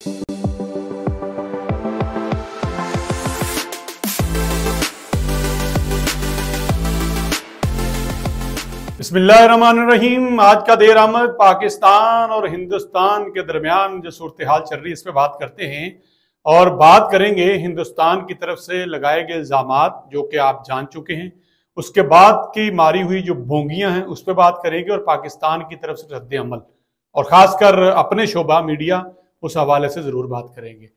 बिस्मिल्लाहिर्रहमानिर्रहीम। आज का देर आमद पाकिस्तान और हिंदुस्तान के दरमियान जो सूरत हाल चल रही है इस पर बात करते हैं और बात करेंगे हिंदुस्तान की तरफ से लगाए गए इल्जामात जो कि आप जान चुके हैं, उसके बाद की मारी हुई जो भोंगियां हैं उस पर बात करेंगे और पाकिस्तान की तरफ से रद्द अमल और ख़ासकर अपने शोबा मीडिया उस हवाले से ज़रूर बात करेंगे।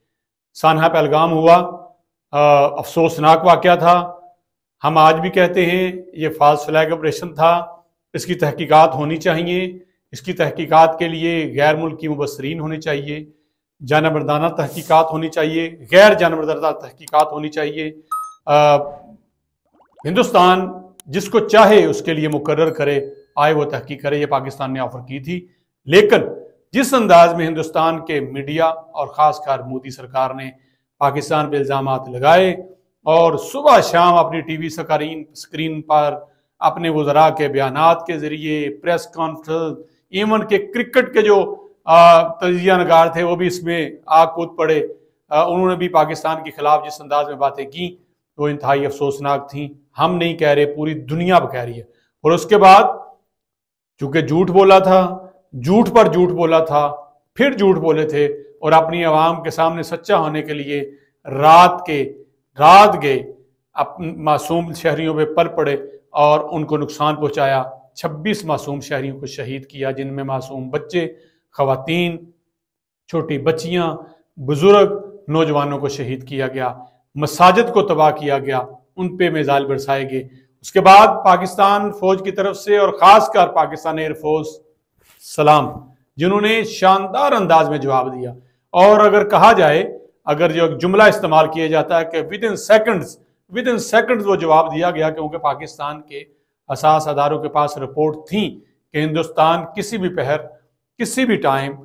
सानहा पहलगाम हुआ, अफसोसनाक वाक़या था। हम आज भी कहते हैं ये फॉल्स फ्लैग ऑपरेशन था, इसकी तहकीकात होनी चाहिए। इसकी तहकीकात के लिए गैर मुल्की मुबसरीन होने चाहिए, जानबरदाना तहकीकात होनी चाहिए, गैर जानबरदाना तहकीकात होनी चाहिए। हिंदुस्तान जिसको चाहे उसके लिए मुकर्रर करे, आए वो तहकीक करे। ये पाकिस्तान ने ऑफर की थी, लेकिन जिस अंदाज में हिंदुस्तान के मीडिया और ख़ासकर मोदी सरकार ने पाकिस्तान पर इल्ज़ामात लगाए और सुबह शाम अपनी टीवी स्क्रीन पर अपने वज़रा के बयानात के ज़रिए, प्रेस कॉन्फ्रेंस, इवन के क्रिकेट के जो तजिया नगार थे वो भी इसमें आग कूद पड़े। उन्होंने भी पाकिस्तान के खिलाफ जिस अंदाज में बातें की वो इंतहाई अफसोसनाक थी। हम नहीं कह रहे, पूरी दुनिया कह रही है। और उसके बाद चूंकि झूठ बोला था, झूठ पर झूठ बोला था, फिर झूठ बोले थे और अपनी आवाम के सामने सच्चा होने के लिए रात गए मासूम शहरियों पे पल पड़े और उनको नुकसान पहुंचाया। 26 मासूम शहरियों को शहीद किया, जिनमें मासूम बच्चे, खवातीन, छोटी बच्चियां, बुजुर्ग, नौजवानों को शहीद किया गया। मसाजिद को तबाह किया गया, उन पे मिसाइल बरसाए गए। उसके बाद पाकिस्तान फौज की तरफ से और ख़ासकर पाकिस्तान एयरफोर्स सलाम, जिन्होंने शानदार अंदाज में जवाब दिया। और अगर कहा जाए, अगर जो जुमला इस्तेमाल किया जाता है कि विद इन सेकंड्स वो जवाब दिया गया, क्योंकि पाकिस्तान के असास अदारों के पास रिपोर्ट थी कि हिंदुस्तान किसी भी पहर, किसी भी टाइम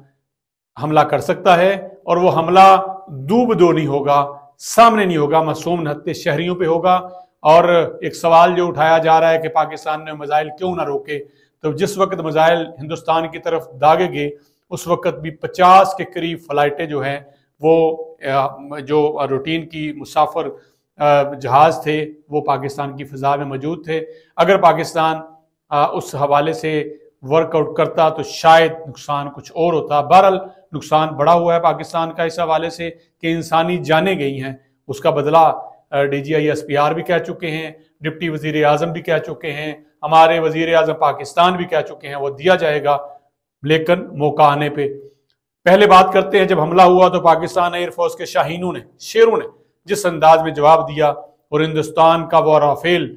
हमला कर सकता है और वो हमला दूब दो नहीं होगा, सामने नहीं होगा, मासूम निहत्ते शहरियों पे होगा। और एक सवाल जो उठाया जा रहा है कि पाकिस्तान ने मिसाइल क्यों ना रोके, तो जिस वक्त मिसाइल हिंदुस्तान की तरफ दागे गए उस वक्त भी 50 के करीब फ्लाइटें जो हैं वो जो रूटीन की मुसाफिर जहाज थे वो पाकिस्तान की फ़िज़ा में मौजूद थे। अगर पाकिस्तान उस हवाले से वर्कआउट करता तो शायद नुकसान कुछ और होता। बहरहाल नुकसान बड़ा हुआ है पाकिस्तान का इस हवाले से कि इंसानी जानें गई हैं। उसका बदला DGI SPR भी कह चुके हैं, डिप्टी वज़ीर आज़म भी कह चुके हैं, हमारे वज़ीर आज़म पाकिस्तान भी कह चुके हैं वो दिया जाएगा, लेकिन मौका आने पे। पहले बात करते हैं, जब हमला हुआ तो पाकिस्तान एयरफोर्स के शाहीनों ने, शेरों ने जिस अंदाज में जवाब दिया और हिंदुस्तान का वो राफेल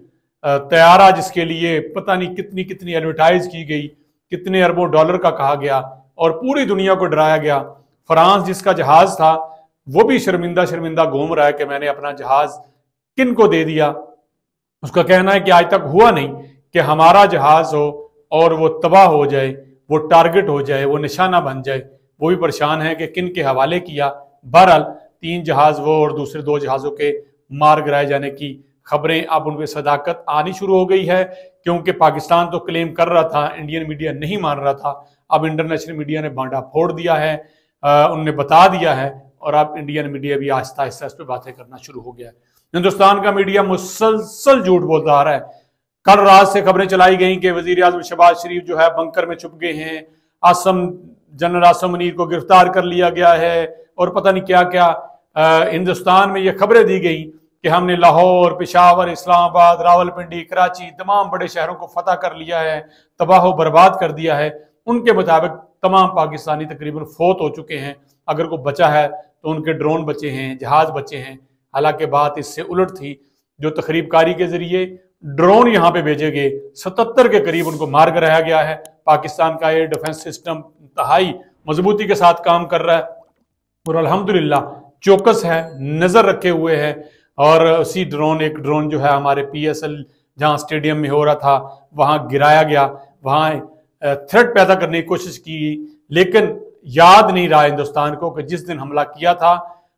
तैयारा जिसके लिए पता नहीं कितनी कितनी एडवर्टाइज की गई, कितने अरबों डॉलर का कहा गया और पूरी दुनिया को डराया गया। फ्रांस जिसका जहाज था वो भी शर्मिंदा घूम रहा है कि मैंने अपना जहाज किन को दे दिया। उसका कहना है कि आज तक हुआ नहीं कि हमारा जहाज हो और वो तबाह हो जाए, वो टारगेट हो जाए, वो निशाना बन जाए। वो भी परेशान है कि किन के हवाले किया। बहरहाल 3 जहाज वो और दूसरे 2 जहाज़ों के मार गिराए जाने की खबरें अब उन पर सदाकत आनी शुरू हो गई है, क्योंकि पाकिस्तान तो क्लेम कर रहा था, इंडियन मीडिया नहीं मान रहा था। अब इंटरनेशनल मीडिया ने बांटा फोड़ दिया है, उनने बता दिया है और अब इंडियन मीडिया भी आहिस्ता आहिस्ता इस पर बातें करना शुरू हो गया है। हिंदुस्तान का मीडिया मुसलसल झूठ बोलता आ रहा है। कल रात से खबरें चलाई गई कि वजीर आज़म शहबाज शरीफ जो है बंकर में छुप गए हैं, जनरल आसम मुनीर को गिरफ्तार कर लिया गया है और पता नहीं क्या क्या। हिंदुस्तान में ये खबरें दी गई कि हमने लाहौर, पेशावर, इस्लामाबाद, रावलपिंडी, कराची तमाम बड़े शहरों को फतह कर लिया है, तबाह बर्बाद कर दिया है। उनके मुताबिक तमाम पाकिस्तानी तकरीबन फोत हो चुके हैं, अगर कोई बचा है तो उनके ड्रोन बचे हैं, जहाज बचे हैं। हालांकि बात इससे उलट थी, जो तखरीबकारी के जरिए ड्रोन यहाँ पे भेजे गए, 77 के करीब उनको मार गिराया गया है। पाकिस्तान का एयर डिफेंस सिस्टम इंतहाई मजबूती के साथ काम कर रहा है और अल्हम्दुलिल्लाह चौकस है, नजर रखे हुए है। और उसी एक ड्रोन जो है हमारे PSL जहाँ स्टेडियम में हो रहा था वहाँ गिराया गया, वहाँ थ्रेट पैदा करने की कोशिश की, लेकिन याद नहीं रहा हिंदुस्तान को कि जिस दिन हमला किया था,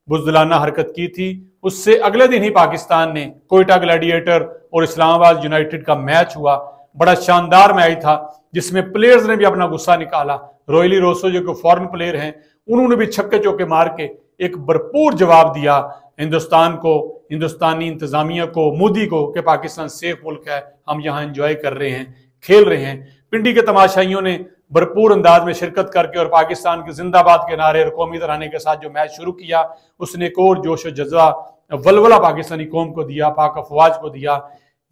बुज़दिलाना हरकत की थी, उससे अगले दिन ही पाकिस्तान ने कोयटा ग्लैडिएटर और इस्लामाबाद यूनाइटेड का मैच हुआ। बड़ा शानदार मैच था जिसमें प्लेयर्स ने भी अपना गुस्सा निकाला। रोयली रोसो जो कि फॉरेन प्लेयर हैं, उन्होंने भी छक्के चौके मार के एक भरपूर जवाब दिया हिंदुस्तान को, हिंदुस्तानी इंतजामिया को, मोदी को, कि पाकिस्तान सेफ मुल्क है, हम यहाँ एंजॉय कर रहे हैं, खेल रहे हैं। पिंडी के तमाशाइयों ने भरपूर अंदाज में शिरकत करके और पाकिस्तान के जिंदाबाद के नारे और कौमी तराने के साथ जो मैच शुरू किया, उसने एक और जोश जज्बा वलवला पाकिस्तानी कौम को दिया, पाक अफवाज को दिया।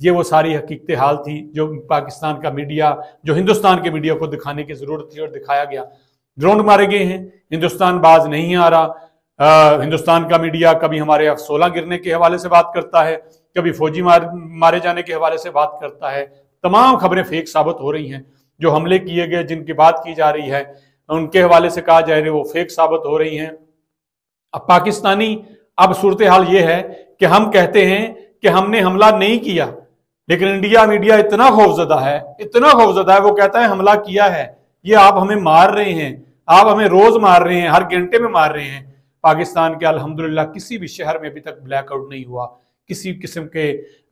ये वो सारी हकीकत हाल थी जो पाकिस्तान का मीडिया, जो हिंदुस्तान के मीडिया को दिखाने की जरूरत थी और दिखाया गया। ड्रोन मारे गए हैं, हिंदुस्तान बाज नहीं आ रहा। हिंदुस्तान का मीडिया कभी हमारे F-16 गिरने के हवाले से बात करता है, कभी फौजी मारे जाने के हवाले से बात करता है। तमाम खबरें फेक साबित हो रही हैं। जो हमले किए गए, जिनकी बात की जा रही है, उनके हवाले से कहा जा रहा है वो फेक साबित हो रही हैं। अब पाकिस्तानी, अब सूरत हाल ये है कि हम कहते हैं कि हमने हमला नहीं किया, लेकिन इंडिया मीडिया इतना खौफजदा है, इतना खौफजदा है, वो कहता है हमला किया है, ये आप हमें मार रहे हैं, आप हमें रोज मार रहे हैं, हर घंटे में मार रहे हैं। पाकिस्तान के अल्हम्दुलिल्लाह किसी भी शहर में अभी तक ब्लैकआउट नहीं हुआ, किसी किस्म के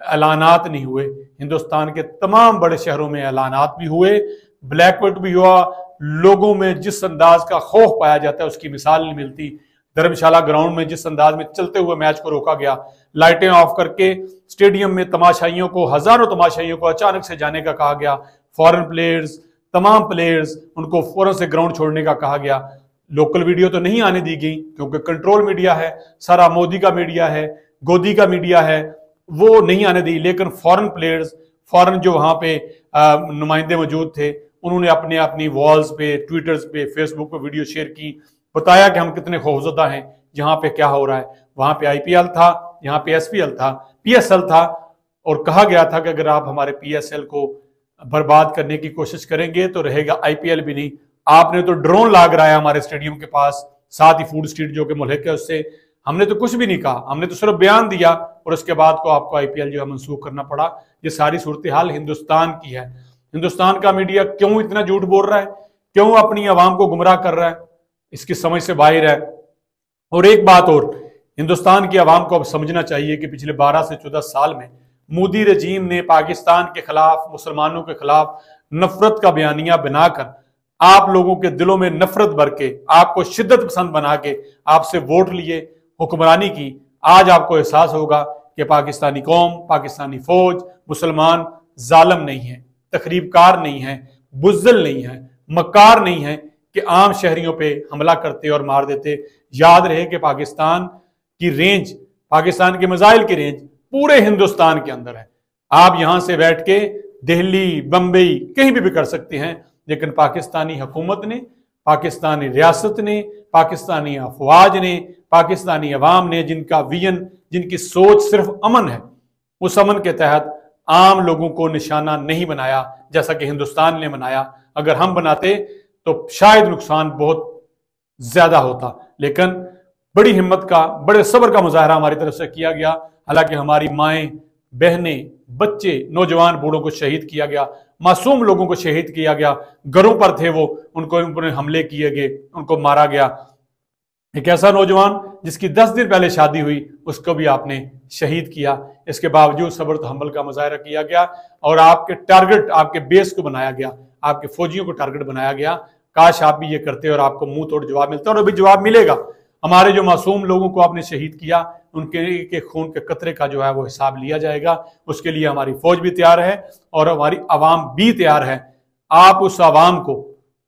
ऐलानात नहीं हुए। हिंदुस्तान के तमाम बड़े शहरों में ऐलानात भी हुए, ब्लैकआउट भी हुआ। लोगों में जिस अंदाज का खौफ पाया जाता है उसकी मिसाल नहीं मिलती। धर्मशाला ग्राउंड में जिस अंदाज में चलते हुए मैच को रोका गया, लाइटें ऑफ करके स्टेडियम में तमाशाइयों को, हजारों तमाशाइयों को अचानक से जाने का कहा गया। फॉरेन प्लेयर्स, तमाम प्लेयर्स, उनको फौरन से ग्राउंड छोड़ने का कहा गया। लोकल वीडियो तो नहीं आने दी गई क्योंकि कंट्रोल मीडिया है, सारा मोदी का मीडिया है, गोदी का मीडिया है, वो नहीं आने दी। लेकिन फॉरेन प्लेयर्स, फॉरेन जो वहां पे नुमाइंदे मौजूद थे, उन्होंने अपनी वॉल्स पे, ट्विटर्स पे, फेसबुक पे वीडियो शेयर की, बताया कि हम कितने खौफजदा हैं, यहाँ पे क्या हो रहा है। वहां पे IPL था, यहाँ पे SPL था, PSL था, और कहा गया था कि अगर आप हमारे PSL को बर्बाद करने की कोशिश करेंगे तो रहेगा IPL भी नहीं। आपने तो ड्रोन ला कराया हमारे स्टेडियम के पास, साथ ही फूड स्ट्रीट जो कि मुल्क है उससे। हमने तो कुछ भी नहीं कहा, हमने तो सिर्फ बयान दिया और उसके बाद को आपको IPL जो है मनसूख करना पड़ा। ये सारी सूरत हाल हिंदुस्तान की है। हिंदुस्तान का मीडिया क्यों इतना झूठ बोल रहा है, क्यों अपनी आवाम को गुमराह कर रहा है, इसकी समझ से बाहर है। और एक बात और, हिंदुस्तान की आवाम को अब समझना चाहिए कि पिछले 12 से 14 साल में मोदी रजीम ने पाकिस्तान के खिलाफ, मुसलमानों के खिलाफ नफरत का बयानिया बनाकर आप लोगों के दिलों में नफरत भर के, आपको शिद्दत पसंद बना के आपसे वोट लिए, हुक्मरानी की। आज आपको एहसास होगा कि पाकिस्तानी कौम, पाकिस्तानी फौज, मुसलमान जालिम नहीं है, तकरीबकार नहीं है, बुज़दिल नहीं है, मक्कार नहीं है कि आम शहरियों पे हमला करते और मार देते। याद रहे कि पाकिस्तान की रेंज, पाकिस्तान के मिसाइल की रेंज पूरे हिंदुस्तान के अंदर है। आप यहां से बैठ के दिल्ली, बंबई कहीं भी कर सकते हैं, लेकिन पाकिस्तानी हुकूमत ने, पाकिस्तानी रियासत ने, पाकिस्तानी अफवाज ने, पाकिस्तानी अवाम ने, जिनका विजन, जिनकी सोच सिर्फ अमन है, उस अमन के तहत आम लोगों को निशाना नहीं बनाया जैसा कि हिंदुस्तान ने बनाया। अगर हम बनाते तो शायद नुकसान बहुत ज्यादा होता, लेकिन बड़ी हिम्मत का, बड़े सब्र का मुजाहरा हमारी तरफ से किया गया। हालांकि हमारी माएं, बहनें, बच्चे, नौजवान, बूढ़ों को शहीद किया गया, मासूम लोगों को शहीद किया गया, घरों पर थे वो, उनको हमले किए गए, उनको मारा गया। एक ऐसा नौजवान जिसकी 10 दिन पहले शादी हुई, उसको भी आपने शहीद किया। इसके बावजूद सब्र तहम्मुल का मुजाहरा किया गया और आपके टारगेट, आपके बेस को बनाया गया, आपके फौजियों को टारगेट बनाया गया। काश आप भी ये करते और आपको मुंह तोड़ जवाब मिलता, और अभी जवाब मिलेगा। हमारे जो मासूम लोगों को आपने शहीद किया, उनके खून के कतरे का जो है वो हिसाब लिया जाएगा। उसके लिए हमारी फौज भी तैयार है और हमारी आवाम भी तैयार है। आप उस आवाम को,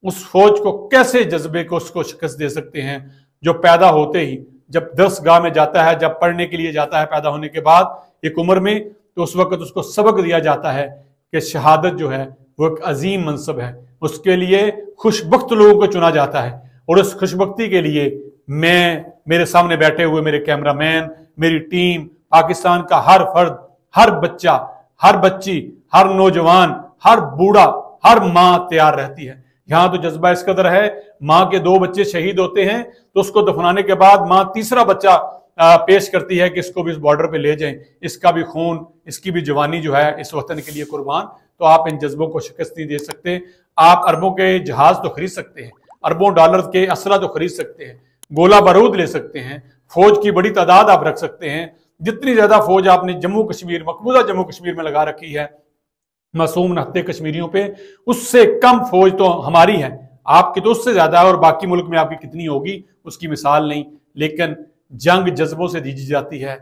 उस फौज को कैसे जज्बे को उसको शिकस्त दे सकते हैं जो पैदा होते ही, जब दरसगाह में जाता है, जब पढ़ने के लिए जाता है पैदा होने के बाद एक उम्र में, तो उस वक्त उसको सबक दिया जाता है कि शहादत जो है वो एक अजीम मनसब है। उसके लिए खुशबख्त लोगों को चुना जाता है, और उस खुशबख्ती के लिए मैं, मेरे सामने बैठे हुए मेरे कैमरामैन, मेरी टीम, पाकिस्तान का हर फर्द, हर बच्चा, हर बच्ची, हर नौजवान, हर बूढ़ा, हर माँ तैयार रहती है। यहां तो जज्बा इस कदर है, माँ के 2 बच्चे शहीद होते हैं तो उसको दफनाने के बाद माँ तीसरा बच्चा पेश करती है कि इसको भी इस बॉर्डर पे ले जाएं, इसका भी खून, इसकी भी जवानी जो है इस वतन के लिए कुर्बान। तो आप इन जज्बों को शिकस्त नहीं दे सकते। आप अरबों के जहाज तो खरीद सकते हैं, अरबों डॉलर के असला तो खरीद सकते हैं, गोला बारूद ले सकते हैं, फौज की बड़ी तादाद आप रख सकते हैं। जितनी ज्यादा फौज आपने जम्मू कश्मीर, मकबूजा जम्मू कश्मीर में लगा रखी है मासूम नहते कश्मीरियों पे, उससे कम फौज तो हमारी है। आपकी तो उससे ज्यादा है और बाकी मुल्क में आपकी कितनी होगी उसकी मिसाल नहीं। लेकिन जंग जज्बों से जीती जाती है,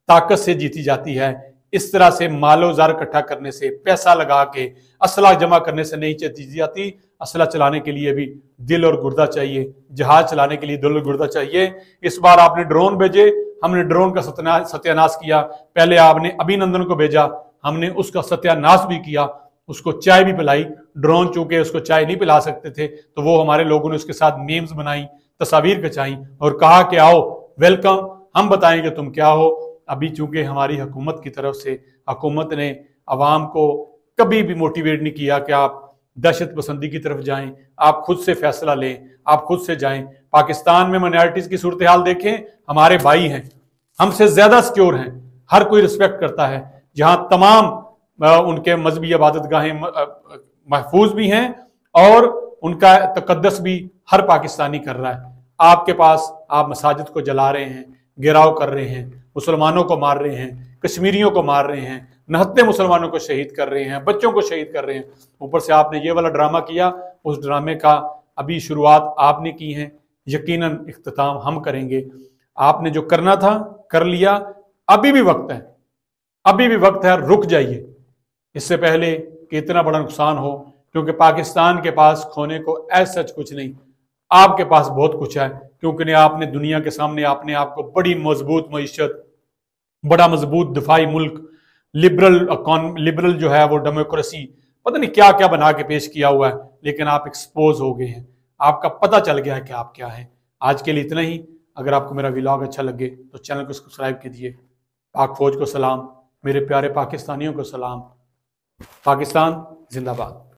ताकत से जीती जाती है। इस तरह से मालो जार इकट्ठा करने से, पैसा लगा के, असला जमा करने से नहीं जीती जाती। असला चलाने के लिए भी दिल और गुर्दा चाहिए, जहाज चलाने के लिए दिल और गुर्दा चाहिए। इस बार आपने ड्रोन भेजे, हमने ड्रोन का सत्यानाश किया। पहले आपने अभिनंदन को भेजा, हमने उसका सत्यानाश भी किया, उसको चाय भी पिलाई। ड्रोन चूंकि उसको चाय नहीं पिला सकते थे तो वो हमारे लोगों ने उसके साथ मीम्स बनाई, तस्वीर खिंचाई और कहा कि आओ वेलकम, हम बताएंगे तुम क्या हो। अभी चूंकि हमारी हुकूमत की तरफ से, हुकूमत ने अवाम को कभी भी मोटिवेट नहीं किया कि आप दहशत पसंदी की तरफ जाएं, आप खुद से फैसला लें, आप खुद से जाएं। पाकिस्तान में माइनॉरिटीज की सूरत हाल देखें, हमारे भाई हैं, हमसे ज्यादा सिक्योर हैं, हर कोई रिस्पेक्ट करता है। जहां तमाम उनके मजहबी इबादत गाहें महफूज भी हैं और उनका तकद्दस भी हर पाकिस्तानी कर रहा है। आपके पास आप मसाजिद को जला रहे हैं, घेराव कर रहे हैं, मुसलमानों को मार रहे हैं, कश्मीरियों को मार रहे हैं, नहत्ते मुसलमानों को शहीद कर रहे हैं, बच्चों को शहीद कर रहे हैं। ऊपर से आपने ये वाला ड्रामा किया। उस ड्रामे का अभी शुरुआत आपने की है, यकीनन इख्तिताम हम करेंगे। आपने जो करना था कर लिया, अभी भी वक्त है, अभी भी वक्त है, रुक जाइए इससे पहले कि इतना बड़ा नुकसान हो। क्योंकि पाकिस्तान के पास खोने को ऐसा सच कुछ नहीं, आपके पास बहुत कुछ है। क्योंकि आपने दुनिया के सामने आपने आपको बड़ी मजबूत मईशत, बड़ा मजबूत दिफाई मुल्क, लिबरल जो है वो डेमोक्रेसी, पता नहीं क्या क्या बना के पेश किया हुआ है। लेकिन आप एक्सपोज हो गए हैं, आपका पता चल गया है कि आप क्या हैं। आज के लिए इतना ही। अगर आपको मेरा व्लॉग अच्छा लगे तो चैनल को सब्सक्राइब कीजिए। पाक फौज को सलाम, मेरे प्यारे पाकिस्तानियों को सलाम। पाकिस्तान जिंदाबाद।